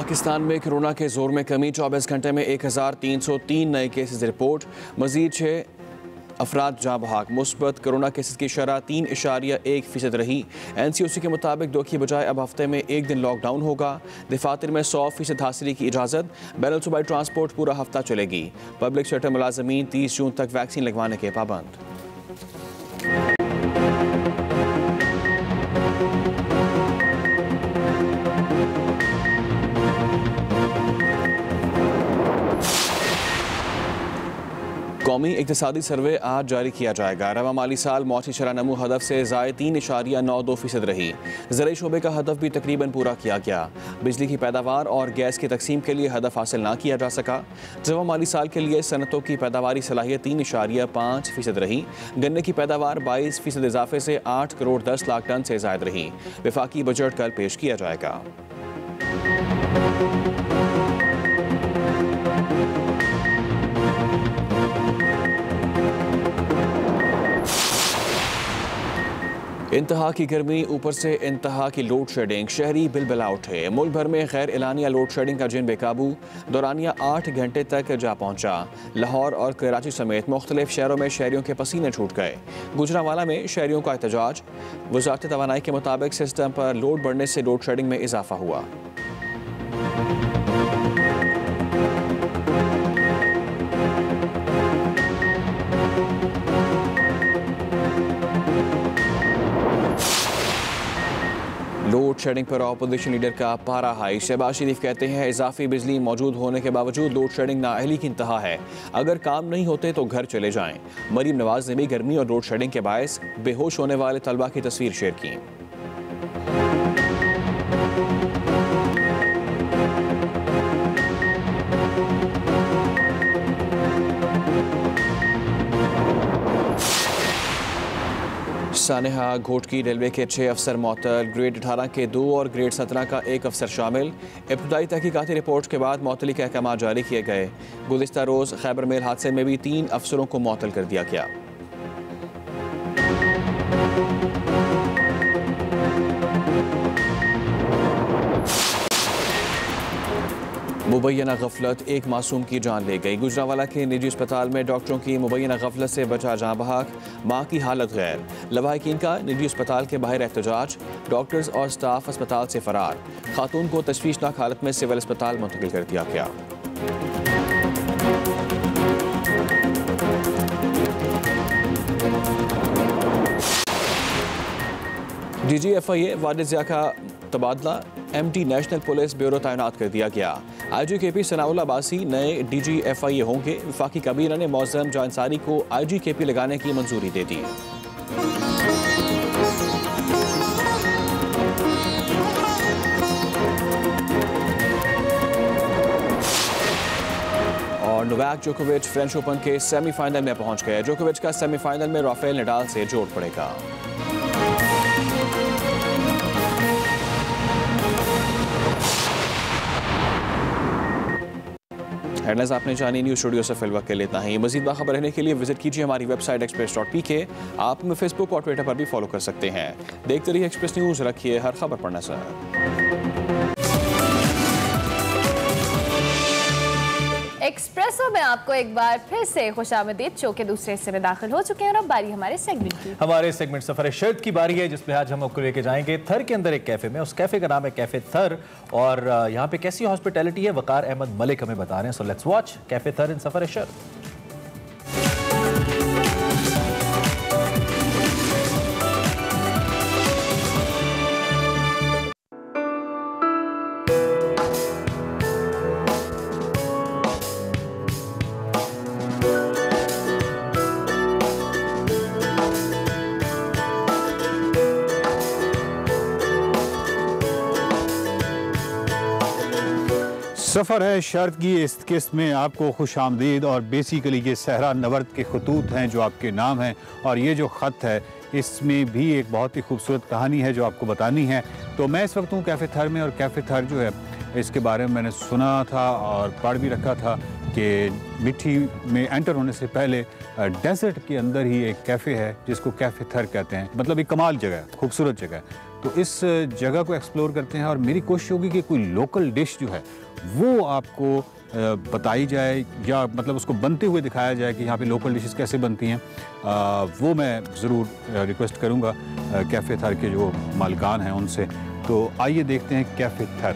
पाकिस्तान में कोरोना के जोर में कमी, 24 घंटे में 1303 नए केसेस रिपोर्ट, मजीद 6 अफराद जाँ बहाक। मुस्बत कोरोना केसेस की शरह 3.1% रही। NCOC के मुताबिक 2 की बजाय अब हफ्ते में 1 दिन लॉकडाउन होगा। दफातर में 100% हासिली की इजाज़त। बैनुल सूबाई ट्रांसपोर्ट पूरा हफ्ता चलेगी। पब्लिक सेक्टर मुलाजमीन 30 जून तक वैक्सीन लगवाने के पाबंद। कौमी इक्तिसादी सर्वे आज जारी किया जाएगा। रवा माली साल मौसी शरह नमू हदफ से ज़ायद 3.92% रही। ज़राई शोबे का हदफ भी तकरीबन पूरा किया गया। बिजली की पैदावार और गैस की तकसीम के लिए हदफ हासिल ना किया जा सका। रवा माली साल के लिए सनतों की पैदावारी सलाहियत 3.5% रही। गन्ने की पैदावार 22% इजाफे से 8 करोड़ 10 लाख टन से ज़ायद रही। वफाकी बजट कल पेश किया जाएगा। इंतहा की गर्मी, ऊपर से इंतहा की लोड शेडिंग, शहरी बिलबिला उठे। मुल्क भर में गैर एलानिया लोड शेडिंग का जिन बेकाबू, दौरानिया 8 घंटे तक जा पहुंचा। लाहौर और कराची समेत मुख्तलिफ शहरों में शहरियों के पसीने छूट गए। गुजरांवाला में शहरियों का एहतजाज। वज़ारत तवानाई के मुताबिक सिस्टम पर लोड बढ़ने से लोड शेडिंग में इजाफा हुआ। लोड शेडिंग पर अपोजिशन लीडर का पारा हाई। शहबाज शरीफ कहते हैं इजाफी बिजली मौजूद होने के बावजूद लोड शेडिंग नाअहली की इंतहा है। अगर काम नहीं होते तो घर चले जाएं। मरीम नवाज ने भी गर्मी और लोड शेडिंग के बायस बेहोश होने वाले तलबा की तस्वीर शेयर की। सानेहा घोटकी रेलवे के 6 अफसर मअतल, ग्रेड 18 के 2 और ग्रेड 17 का 1 अफसर शामिल। इब्तदाई तहकीकाती रिपोर्ट के बाद मअतली के अहकाम जारी किए गए। गुज़िश्ता रोज़ खैबर मेल हादसे में भी 3 अफसरों को मअतल कर दिया गया। मुबैना गफलत, एक मासूम की जान ले गई। गुजरांवाला के निजी अस्पताल में डॉक्टरों की मुबैना गफलत से बचा जाँ बहाक, माँ की हालत गैर। लवाहिकीन का निजी अस्पताल के बाहर एहतजाज। डॉक्टर्स और स्टाफ अस्पताल से फरार। खातून को तशवीशनाक हालत में सिविल अस्पताल मुंतकिल कर दिया गया। DGFIA वालिद ज़िया का तबादला। MD नेशनल पुलिस ब्यूरो तैनात कर दिया गया। IGKP सनाउल्लाह अब्बासी नए DGFIA होंगे। वफाकी काबीना ने मौज़म जां अंसारी को IGKP लगाने की मंजूरी दे दी। और नोवाक जोकोविच फ्रेंच ओपन के सेमीफाइनल में पहुंच गए। जोकोविच का सेमीफाइनल में राफेल नडाल से जोड़ पड़ेगा। हेडलाइंस आपने जानी। न्यूज़ स्टूडियो से फिल वक्त के लिए इतना ही। मज़ीद बाखबर रहने के लिए विजिट कीजिए हमारी वेबसाइट express.pk। आप हमें फेसबुक और ट्विटर पर भी फॉलो कर सकते हैं। देखते रहिए एक्सप्रेस न्यूज़, रखिए हर खबर पढ़ना सर। एक्सप्रेसो में आपको एक बार फिर से खुशामदीद। शो के दूसरे हिस्से में दाखिल हो चुके हैं और अब बारी हमारे सेगमेंट की। हमारे सेगमेंट सफर शर्त की बारी है, जिसमें आज हम आपको लेके जाएंगे थर के अंदर एक कैफे में। उस कैफे का नाम है कैफे थर और यहाँ पे कैसी हॉस्पिटैलिटी है वकार अहमद मलिक हमें बता रहे हैं। सो लेट्स वॉच कैफे थर इन सफर शर्त। सफ़र है शर्त की इस किस्त में आपको खुश आमदीद। और बेसिकली ये सहरा नवर्द के खतूत हैं जो आपके नाम हैं, और ये जो ख़त है इसमें भी एक बहुत ही खूबसूरत कहानी है जो आपको बतानी है। तो मैं इस वक्त हूँ कैफ़े थर में, और कैफ़े थर जो है इसके बारे में मैंने सुना था और पढ़ भी रखा था कि मिट्टी में एंटर होने से पहले डेजर्ट के अंदर ही एक कैफ़े है जिसको कैफ़े थर कहते हैं। मतलब एक कमाल जगह है, खूबसूरत जगह है। तो इस जगह को एक्सप्लोर करते हैं और मेरी कोशिश होगी कि कोई लोकल डिश जो है वो आपको बताई जाए या मतलब उसको बनते हुए दिखाया जाए कि यहाँ पे लोकल डिशेस कैसे बनती हैं। वो मैं ज़रूर रिक्वेस्ट करूँगा कैफ़े थर के जो मालिकान हैं उनसे। तो आइए देखते हैं कैफ़े थर।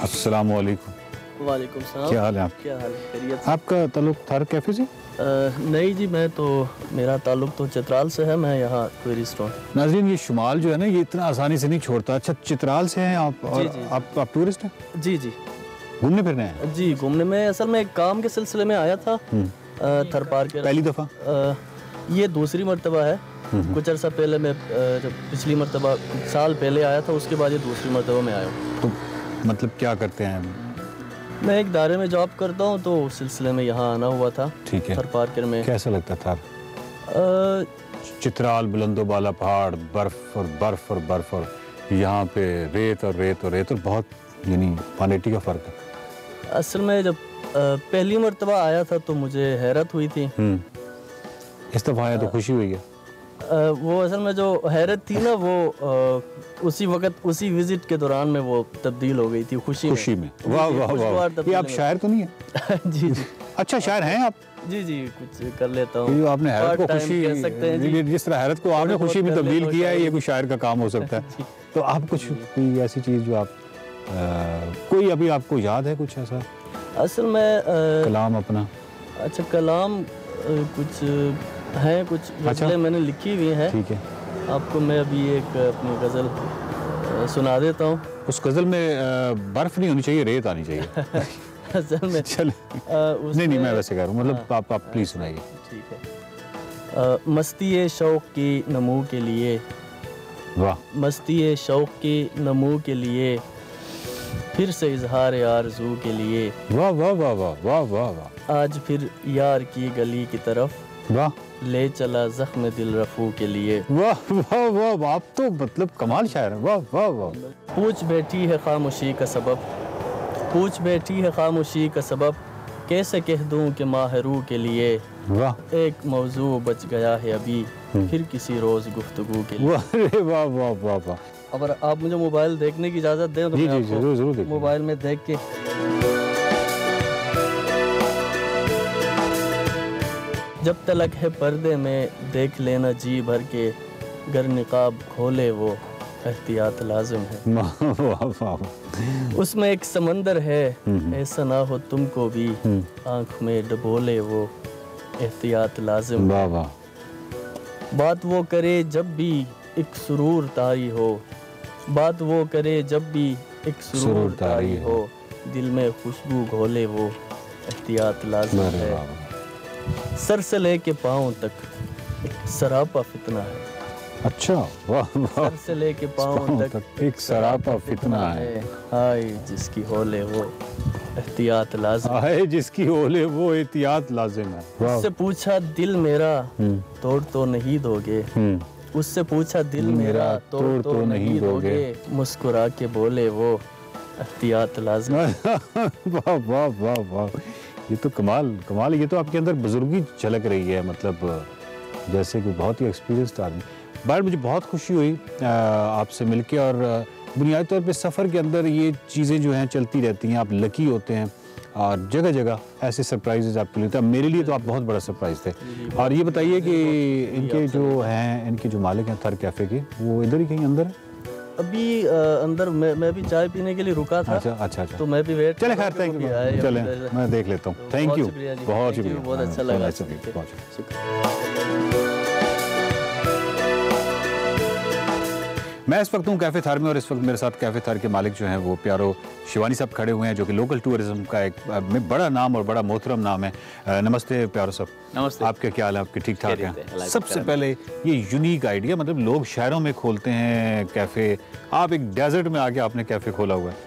अस्सलाम वालेकुम। वालेकुम सलाम। क्या हाल है आपका? क्या हाल है? खैरियत? आपका ताल्लुक थर कैफ़े से? नहीं जी, मेरा ताल्लुक तो चित्राल से है। मैं यहाँ टूरिस्ट हूँ। नाज़रीन, ये शुमाल जो है ना, ये इतना आसानी से नहीं छोड़ता। अच्छा, चित्राल से हैं आप? और जी। आप टूरिस्ट हैं? जी जी घूमने फिरने हैं? जी, घूमने में असल में एक काम के सिलसिले में आया था थर पार्क के। पहली दफ़ा? ये दूसरी मरतबा है। कुछ अर्सा पहले मैं जब पिछली मरतबा कुछ साल पहले आया था, उसके बाद ये दूसरी मरतबा में आया हूँ। तो मतलब क्या करते हैं? मैं एक दायरे में जॉब करता हूँ, तो उस सिलसिले में यहाँ आना हुआ था। ठीक है। थर पार्क में। कैसा लगता था? चित्राल, बुलंदो बाला पहाड़, बर्फ और बर्फ और बर्फ, और यहाँ पे रेत और रेत और रेत, और बहुत यानी प्लानिटी का फ़र्क है। असल में जब पहली मरतबा आया था तो मुझे हैरत हुई थी। इस दफ़ा आया तो खुशी हुई है? वो असल में जो हैरत थी ना, वो उसी वक्त उसी विजिट के दौरान में वो तब्दील हो गई थी खुशी में। वाह वाह वाह। ये आप शायर तो नहीं है? जी जी। अच्छा, शायर हैं आप? जी जी, कुछ कर लेता हूँ। जो आपने हैरत को खुशी कह सकते हैं जी। जिस तरह हैरत को आपने खुशी में तब्दील किया है, ये कोई शायर का काम हो सकता है। तो आप कुछ कोई ऐसी चीज़ जो आप कोई अभी आपको याद है कुछ ऐसा? असल में कलाम अपना? अच्छा, कलाम कुछ है, कुछ गज़लें मैंने लिखी हुई हैं। ठीक है। आपको मैं अभी एक अपनी गज़ल सुना देता हूँ। उस गज़ल में बर्फ़ नहीं होनी चाहिए, रेत आनी चाहिए। असल में चल नहीं मैं वैसे कह रहा हूँ, मतलब आप प्लीज़ सुनाइए। ठीक है। मस्ती शौक़ की नमू के लिए, वाह। मस्ती शौक़ की नमू के लिए, फिर से इजहार आरज़ू के लिए, वाह वाह वाह वाह वाह वाह वाह। आज फिर यार की गली की तरफ, वाह। ले चला ज़ख्म दिल रफू के लिए। वाह वाह वाह, आप तो मतलब कमाल शायर हैं। वाह वाह वाह। पूछ बैठी है खामोशी का सबब, पूछ बैठी है खामोशी का सबब, कैसे कह दूं कि माहरू के लिए। वाह। एक मौजू बच गया है अभी, फिर किसी रोज़ गुफ्तगू के लिए। वाह वाह वाह वाह। अगर आप मुझे मोबाइल देखने की इजाज़त दें तो मैं आपको जरूर मोबाइल में देख के। जब तलक है पर्दे में देख लेना जी भर के, गर निकाब खोले वो एहतियात लाजिम है। वाह वाह। उसमें एक समंदर है, ऐसा ना हो तुमको भी आँख में डबोले वो एहतियात लाजिम। वाह वाह। बात वो करे जब भी एक सुरूर तारी हो, बात वो करे जब भी एक सुरूर तारी हो, दिल में खुशबू घोले वो एहतियात लाजिम है। सर से लेके पाँव तक एक सरापा फितना है। अच्छा, वाह वाह। सर से लेके पाँव तक एक सरापा फितना है। हाय जिसकी होले वो एहतियात लाजिम, हाय जिसकी होले वो एहतियात लाजिम है। उससे पूछा दिल मेरा तोड़ तो नहीं दोगे, उससे पूछा दिल मेरा तोड़ तो नहीं दोगे, मुस्कुरा के बोले वो एहतियात लाजिम। वाह वाह वाह वाह। ये तो कमाल, ये तो आपके अंदर बुजुर्गी झलक रही है, मतलब जैसे कि बहुत ही एक्सपीरियंस्ड आदमी। बाहर मुझे बहुत खुशी हुई आपसे मिलके, और बुनियादी तौर पे सफ़र के अंदर ये चीज़ें जो हैं चलती रहती हैं। आप लकी होते हैं और जगह जगह ऐसे सरप्राइजेज आपके लिए होते हैं। मेरे लिए तो आप बहुत बड़ा सरप्राइज थे। और ये बताइए कि इनके जो हैं, इनके जो मालिक हैं थर कैफ़े के, वो इधर ही कहीं अंदर है? अभी अंदर मैं भी चाय पीने के लिए रुका था। अच्छा। तो मैं भी वेट। चले खैर, थैंक यू। चले मैं देख लेता हूँ। थैंक यू, बहुत शुक्रिया, बहुत अच्छा लगा। मैं इस वक्त हूँ कैफ़े थर में, और इस वक्त मेरे साथ कैफ़े थर के मालिक जो हैं वो प्यारो शिवानी साहब खड़े हुए हैं, जो कि लोकल टूरिज्म का एक बड़ा नाम और बड़ा मोहतरम नाम है। नमस्ते प्यारो साहब। नमस्ते। आपके क्या हाल है? आपके ठीक ठाक हैं? सबसे पहले ये यूनिक आइडिया, मतलब लोग शहरों में खोलते हैं कैफ़े, आप एक डेजर्ट में आके आपने कैफ़े खोला हुआ है।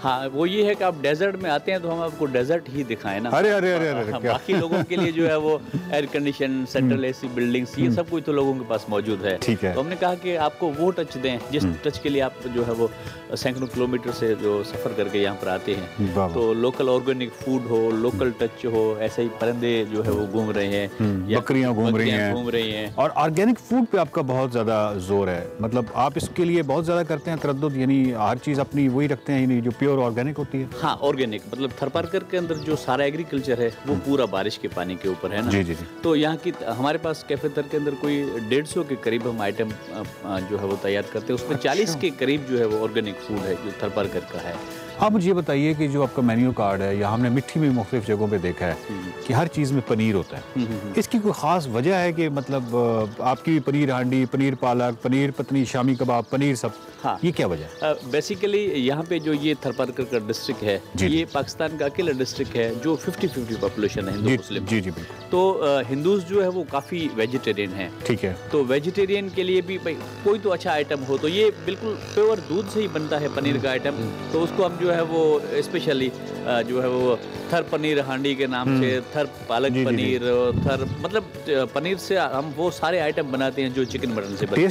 हाँ, वो ये है कि आप डेजर्ट में आते हैं तो हम आपको डेजर्ट ही दिखाएं ना। अरे अरे अरे अरे, क्या? बाकी लोगों के लिए जो है वो air condition, central AC buildings, ये सब कुछ तो लोगों के पास मौजूद है। ठीक है। तो हमने कहा कि आपको वो टच दें जिस टच के लिए आप जो है वो सैकड़ों किलोमीटर से जो सफर करके यहाँ पर आते हैं। तो लोकल ऑर्गेनिक फूड हो, लोकल टच हो, ऐसे ही परिंदे जो है वो घूम रहे हैं, बकरियां घूम रही हैं। और ऑर्गेनिक फूड पे आपका बहुत ज्यादा जोर है, मतलब आप इसके लिए बहुत ज्यादा करते हैं तरद्दुद, यानी हर चीज अपनी वही रखते हैं, यानी जो प्योर ऑर्गेनिक होती है। हाँ, ऑर्गेनिक मतलब थरपारकर के अंदर जो सारा एग्रीकल्चर है वो पूरा बारिश के पानी के ऊपर है ना। जी जी जी। तो यहाँ की हमारे पास कैफे थर के अंदर कोई 150 के करीब हम आइटम जो है वो तैयार करते हैं, उसमें 40 के करीब जो है वो ऑर्गेनिक फूड है जो थरपारकर का है। आप मुझे ये बताइए कि जो आपका मेन्यू कार्ड है, या हमने मिट्टी में मुख्तलिफ जगहों पे देखा है कि हर चीज़ में पनीर होता है, इसकी कोई ख़ास वजह है कि मतलब आपकी पनीर हांडी, पनीर पालक, पनीर पत्नी, शामी कबाब, पनीर सब, हाँ, ये क्या वजह है? बेसिकली यहाँ पे जो ये थरपारकर का डिस्ट्रिक्ट है, ये पाकिस्तान का अकेला डिस्ट्रिक्ट है जो 50-50 पॉपुलेशन है हिंदू मुस्लिम। जी जी बिल्कुल। तो हिंदूज जो है वो काफ़ी वेजिटेरियन है। ठीक है। तो वेजिटेरियन के लिए भी भाई कोई तो अच्छा आइटम हो, तो ये बिल्कुल प्योर दूध से ही बनता है पनीर का आइटम। तो उसको हम जो है वो स्पेशली जो है वो थर पनीर हांडी के नाम से, थर पालक पनीर, थर मतलब पनीर से हम वो सारे आइटम बनाते हैं जो चिकन मटन से बनते हैं।